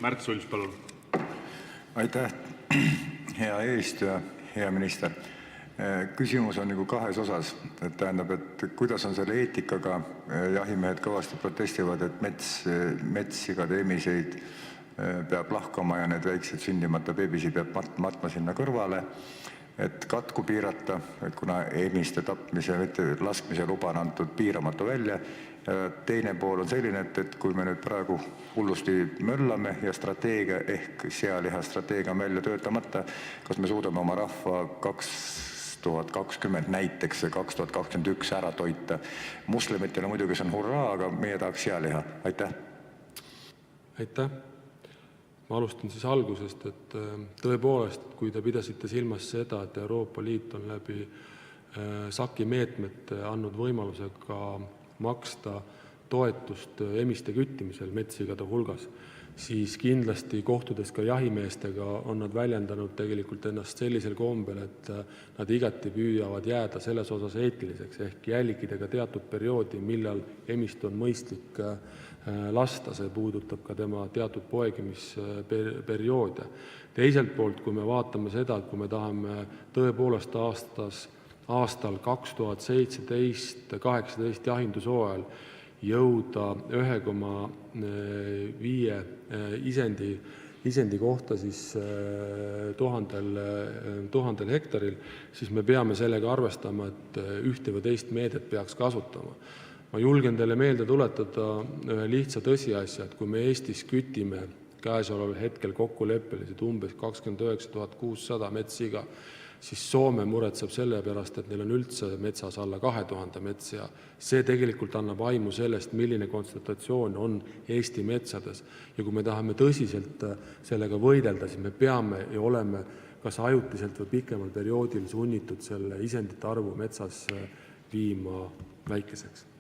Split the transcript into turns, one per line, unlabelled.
Märt Sults, palun.
Aitäh, hea eesistuja, hea minister. Küsimus on nagu kahes osas. Tähendab, et kuidas on selle eetikaga, jahimehed kõvasti protestivad, et metssigade emiseid peab lahkama ja need väiksed sündimata beebisid peab matma sinna kõrvale, et katku piirata, et kuna emiste tapmise, laskmise luba on antud piiramatu välja. Teine pool on selline, et kui me nüüd praegu hullusti möllame ja strateegia ehk sealiha strateegia on välja töötamata, kas me suudame oma rahva 2020 näiteks 2021 ära toita. Muslimitele muidugi see on hurraa, aga meie tahaks sealiha. Aitäh.
Aitäh. Ma alustan siis algusest, et tõepoolest, kui te pidasite silmas seda, et Euroopa Liit on läbi SAK-i meetmete andnud võimalusega maksta toetust emiste küttimisel metssigade hulgas, siis kindlasti kohtudes ka jahimeestega on nad väljendanud tegelikult ennast sellisel kombel, et nad igati püüavad jääda selles osas eetiliseks ehk jälgida ka teatud perioodi, millal emist on mõistlik lasta, see puudutab ka tema teatud poegimisperioode. Teiselt poolt, kui me vaatame seda, et kui me tahame tõepoolest aastal 2017-18 jahindusooajal jõuda 1,5 isendi kohta siis 1000 hektaril, siis me peame sellega arvestama, et ühte või teist meedet peaks kasutama. Ma julgen teile meelde tuletada ühe lihtsa tõsiasja, et kui me Eestis kütime käesoleval hetkel kokkuleppeliselt umbes 29 600 metssiga, siis Soome muretseb selle pärast, et neil on üldse metsas alla 2000 mets ja see tegelikult annab aimu sellest, milline kontsentratsioon on Eesti metsades. Ja kui me tahame tõsiselt sellega võidelda, siis me peame ja oleme kas ajutiselt või pikemal perioodil sunnitud selle isendite arvu metsas viima väikeseks.